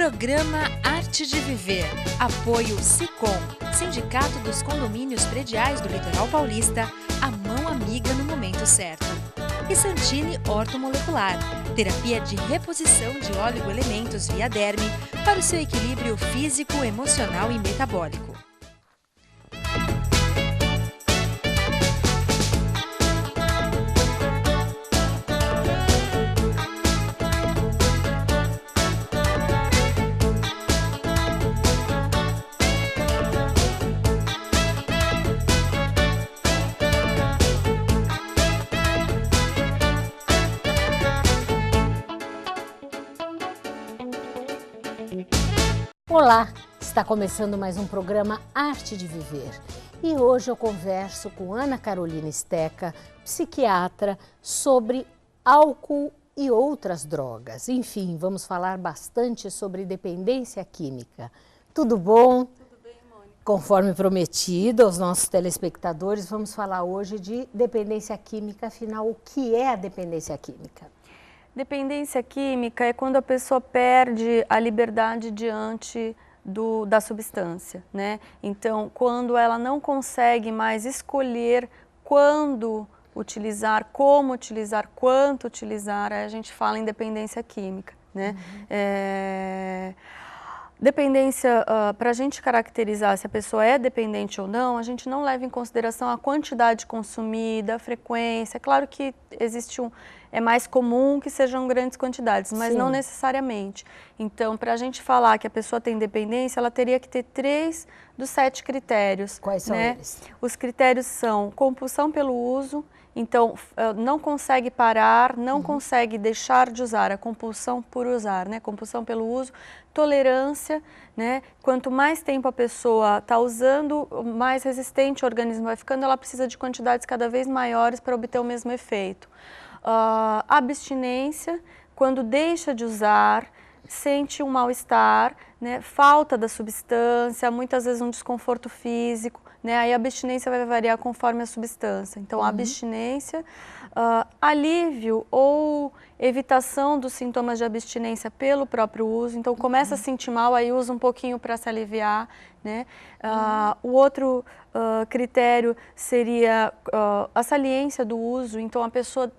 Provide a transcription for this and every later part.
Programa Arte de Viver. Apoio Sicom, Sindicato dos Condomínios Prediais do Litoral Paulista, a mão amiga no momento certo. E Santini Ortomolecular, terapia de reposição de oligoelementos via derme para o seu equilíbrio físico, emocional e metabólico. Olá, está começando mais um programa Arte de Viver e hoje eu converso com Ana Carolina Steca, psiquiatra, sobre álcool e outras drogas. Enfim, vamos falar bastante sobre dependência química. Tudo bom? Tudo bem, Mônica. Conforme prometido aos nossos telespectadores, vamos falar hoje de dependência química. Afinal, o que é a dependência química? Dependência química é quando a pessoa perde a liberdade diante da substância, né? Então, quando ela não consegue mais escolher quando utilizar, como utilizar, quanto utilizar, aí a gente fala em dependência química, né? Dependência, para a gente caracterizar se a pessoa é dependente ou não, a gente não leva em consideração a quantidade consumida, a frequência. É claro que é mais comum que sejam grandes quantidades, mas Sim. não necessariamente. Então, para a gente falar que a pessoa tem dependência, ela teria que ter 3 dos 7 critérios. Quais são né? eles? Os critérios são compulsão pelo uso, então não consegue parar, não consegue deixar de usar, a compulsão por usar, né? Compulsão pelo uso, tolerância, né? Quanto mais tempo a pessoa está usando, mais resistente o organismo vai ficando, ela precisa de quantidades cada vez maiores para obter o mesmo efeito. Abstinência, quando deixa de usar, sente um mal-estar, né? Falta da substância, muitas vezes um desconforto físico, né? Aí a abstinência vai variar conforme a substância. Então, a abstinência, alívio ou evitação dos sintomas de abstinência pelo próprio uso. Então, começa a sentir mal, aí usa um pouquinho para se aliviar, né? O outro critério seria a saliência do uso. Então, a pessoa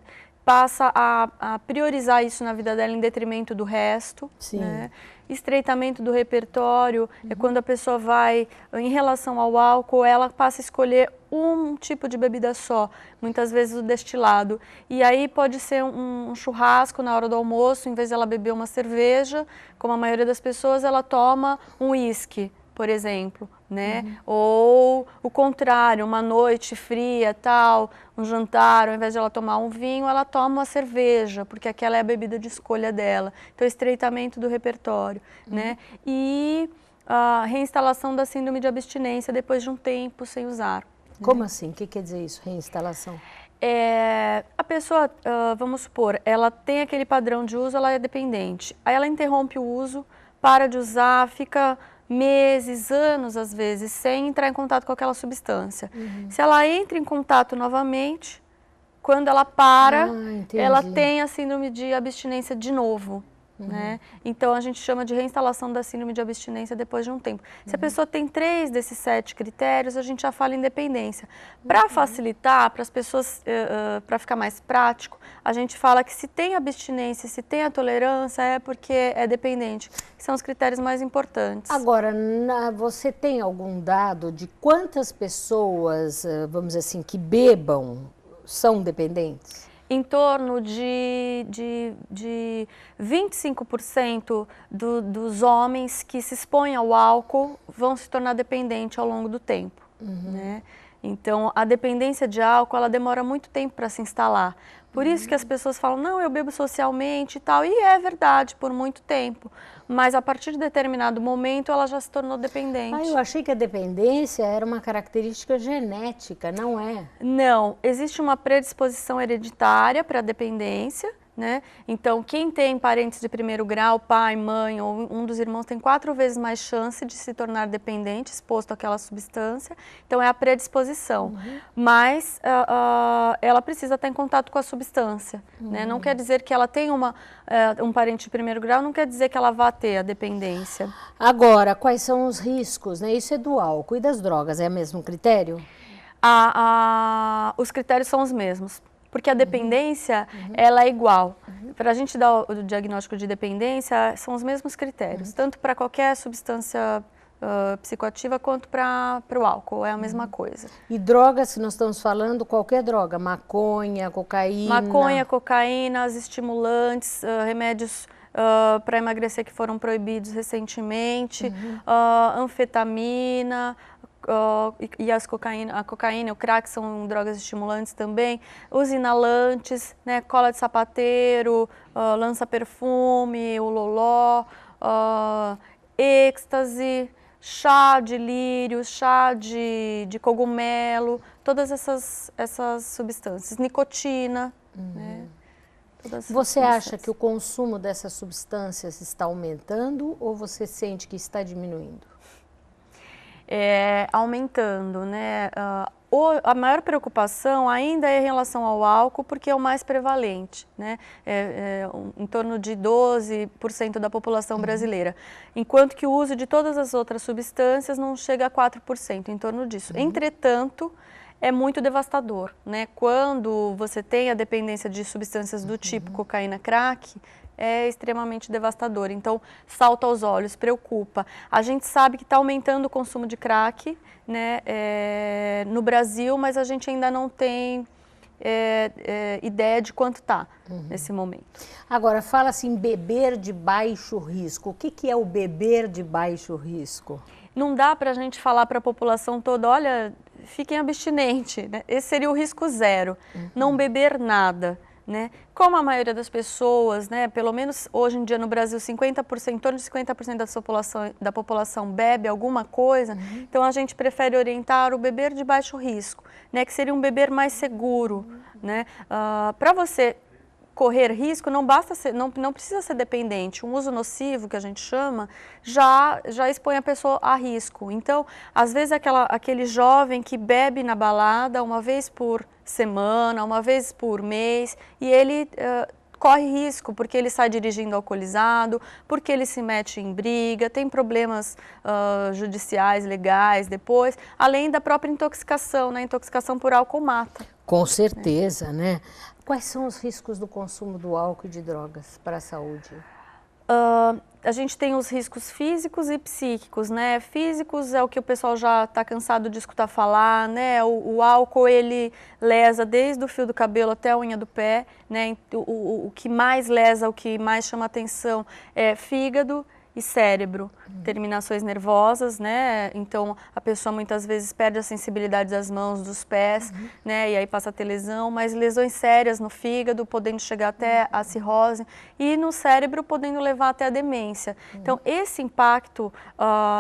passa a priorizar isso na vida dela em detrimento do resto. Sim. Né? Estreitamento do repertório é quando a pessoa vai, em relação ao álcool, ela passa a escolher um tipo de bebida só, muitas vezes o destilado. E aí pode ser um churrasco na hora do almoço, em vez de ela beber uma cerveja, como a maioria das pessoas, ela toma um uísque, por exemplo, né? Ou o contrário, uma noite fria, tal, um jantar, ao invés de ela tomar um vinho, ela toma uma cerveja, porque aquela é a bebida de escolha dela. Então, estreitamento do repertório, né? E a reinstalação da síndrome de abstinência depois de um tempo sem usar. Como assim? O que quer dizer isso, reinstalação? A pessoa, vamos supor, ela tem aquele padrão de uso, ela é dependente. Aí ela interrompe o uso, para de usar, fica meses, anos às vezes, sem entrar em contato com aquela substância. Se ela entra em contato novamente, quando ela para, ela tem a síndrome de abstinência de novo. Né? Então, a gente chama de reinstalação da síndrome de abstinência depois de um tempo. Se a pessoa tem 3 desses 7 critérios, a gente já fala em dependência. Para facilitar, para as pessoas, para ficar mais prático, a gente fala que se tem abstinência, se tem a tolerância, é porque é dependente, que são os critérios mais importantes. Agora, você tem algum dado de quantas pessoas, vamos dizer assim, que bebam são dependentes? Em torno de 25% dos homens que se expõem ao álcool vão se tornar dependentes ao longo do tempo. Né? Então, a dependência de álcool, ela demora muito tempo para se instalar. Por isso que as pessoas falam, não, eu bebo socialmente e tal, e é verdade, por muito tempo. Mas a partir de determinado momento, ela já se tornou dependente. Eu achei que a dependência era uma característica genética, não é? Não, existe uma predisposição hereditária para a dependência, né? Então, quem tem parentes de primeiro grau, pai, mãe ou um dos irmãos, tem 4 vezes mais chance de se tornar dependente, exposto àquela substância. Então, é a predisposição. Mas ela precisa estar em contato com a substância, né? Não quer dizer que ela tem um parente de primeiro grau, não quer dizer que ela vá ter a dependência. Agora, quais são os riscos, né? Isso é do álcool e das drogas, é o mesmo critério? Os critérios são os mesmos. Porque a dependência, ela é igual. Para a gente dar o diagnóstico de dependência, são os mesmos critérios, tanto para qualquer substância psicoativa quanto para o álcool, é a mesma coisa. E drogas, se nós estamos falando, qualquer droga, maconha, cocaína? Maconha, cocaína, as estimulantes, remédios para emagrecer que foram proibidos recentemente, anfetamina, e a cocaína e o crack são drogas estimulantes também, os inalantes, né, cola de sapateiro, lança-perfume, o loló, êxtase, chá de lírio, chá de cogumelo, todas essas substâncias, nicotina, né, todas essas Você acha substâncias. que o consumo dessas substâncias está aumentando ou você sente que está diminuindo? Aumentando, né? A maior preocupação ainda é em relação ao álcool, porque é o mais prevalente, né? Em torno de 12% da população brasileira, enquanto que o uso de todas as outras substâncias não chega a 4%, em torno disso. Entretanto, é muito devastador, né? Quando você tem a dependência de substâncias do tipo cocaína, crack, é extremamente devastador. Então, salta aos olhos, preocupa. A gente sabe que está aumentando o consumo de crack, né, no Brasil, mas a gente ainda não tem ideia de quanto está nesse momento. Agora, fala assim, beber de baixo risco. O que é o beber de baixo risco? Não dá para a gente falar para a população toda, olha, fiquem abstinentes, né? Esse seria o risco zero, não beber nada. Né? Como a maioria das pessoas, né, pelo menos hoje em dia no Brasil, 50%, em torno de 50% da população bebe alguma coisa, então a gente prefere orientar o beber de baixo risco, né, que seria um beber mais seguro. Né? Para você correr risco, não precisa ser dependente. Um uso nocivo, que a gente chama, já expõe a pessoa a risco. Então, às vezes, aquele jovem que bebe na balada uma vez por semana, uma vez por mês, e ele corre risco, porque ele sai dirigindo alcoolizado, porque ele se mete em briga, tem problemas judiciais, legais depois, além da própria intoxicação, né? Intoxicação por álcool mata. Com certeza, né? Quais são os riscos do consumo do álcool e de drogas para a saúde? A gente tem os riscos físicos e psíquicos, né? Físicos é o que o pessoal já está cansado de escutar falar, né? O álcool, ele lesa desde o fio do cabelo até a unha do pé, né? O que mais lesa, o que mais chama atenção é fígado e cérebro, terminações nervosas, né? Então, a pessoa muitas vezes perde a sensibilidade das mãos, dos pés, né? E aí passa a ter lesão, mas lesões sérias no fígado, podendo chegar até a cirrose, e no cérebro, podendo levar até a demência. Então, esse impacto,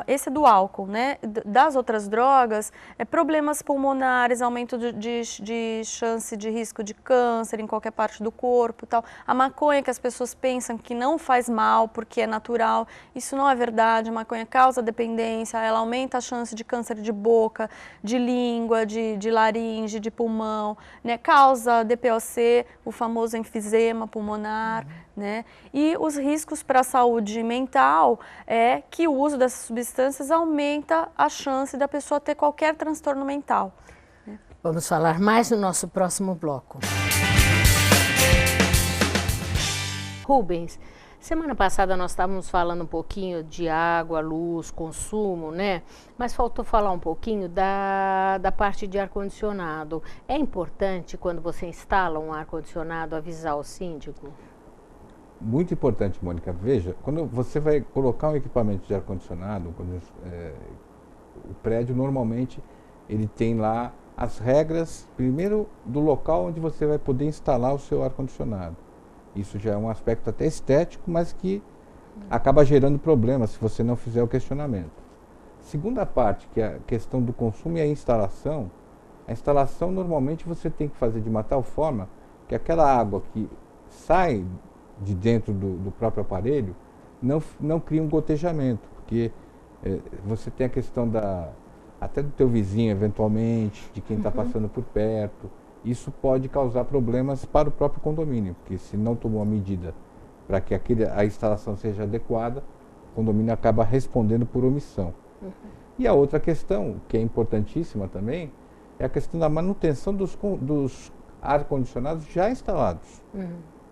esse é do álcool, né? Das outras drogas, problemas pulmonares, aumento de chance de risco de câncer em qualquer parte do corpo e tal. A maconha, que as pessoas pensam que não faz mal, porque é natural, isso não é verdade. A maconha causa dependência, ela aumenta a chance de câncer de boca, de língua, de laringe, de pulmão, né? Causa DPOC, o famoso enfisema pulmonar, né? E os riscos para a saúde mental é que o uso dessas substâncias aumenta a chance da pessoa ter qualquer transtorno mental. Né? Vamos falar mais no nosso próximo bloco. Rubens, semana passada nós estávamos falando um pouquinho de água, luz, consumo, né? Mas faltou falar um pouquinho da parte de ar-condicionado. É importante, quando você instala um ar-condicionado, avisar o síndico? Muito importante, Mônica. Veja, quando você vai colocar um equipamento de ar-condicionado, o prédio normalmente ele tem lá as regras, primeiro, do local onde você vai poder instalar o seu ar-condicionado. Isso já é um aspecto até estético, mas que acaba gerando problemas se você não fizer o questionamento. Segunda parte, que é a questão do consumo e a instalação normalmente você tem que fazer de uma tal forma que aquela água que sai de dentro do próprio aparelho, não cria um gotejamento, porque você tem a questão até do teu vizinho, eventualmente, de quem está passando por perto. Isso pode causar problemas para o próprio condomínio, porque se não tomou a medida para que a instalação seja adequada, o condomínio acaba respondendo por omissão. E a outra questão, que é importantíssima também, é a questão da manutenção dos ar-condicionados já instalados.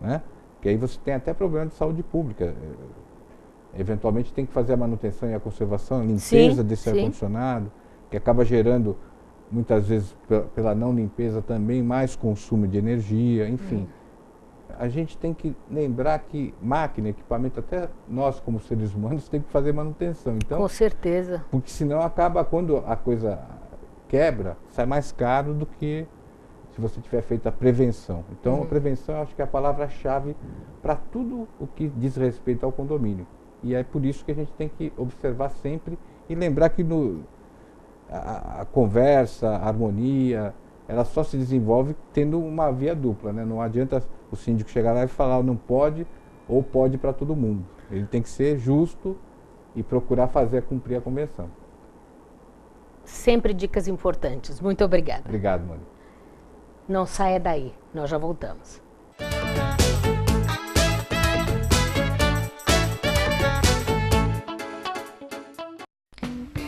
Né? Que aí você tem até problema de saúde pública. Eventualmente tem que fazer a manutenção e a conservação, a limpeza desse ar-condicionado, que acaba gerando, muitas vezes, pela não limpeza também, mais consumo de energia, enfim. A gente tem que lembrar que máquina, equipamento, até nós como seres humanos, tem que fazer manutenção. Então, com certeza. Porque senão acaba, quando a coisa quebra, sai mais caro do que se você tiver feito a prevenção. Então, a prevenção, eu acho que é a palavra-chave para tudo o que diz respeito ao condomínio. E é por isso que a gente tem que observar sempre e lembrar que a conversa, a harmonia, ela só se desenvolve tendo uma via dupla, né? Não adianta o síndico chegar lá e falar não pode ou pode para todo mundo. Ele tem que ser justo e procurar cumprir a convenção. Sempre dicas importantes. Muito obrigada. Obrigado, Mônica. Não saia daí, nós já voltamos.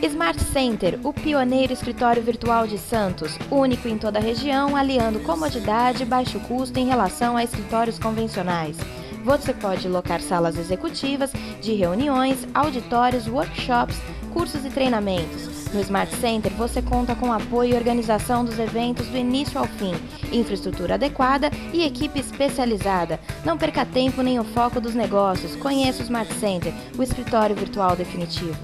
Smart Center, o pioneiro escritório virtual de Santos, único em toda a região, aliando comodidade e baixo custo em relação a escritórios convencionais. Você pode locar salas executivas, de reuniões, auditórios, workshops, cursos e treinamentos. No Smart Center você conta com apoio e organização dos eventos do início ao fim, infraestrutura adequada e equipe especializada. Não perca tempo nem o foco dos negócios. Conheça o Smart Center, o escritório virtual definitivo.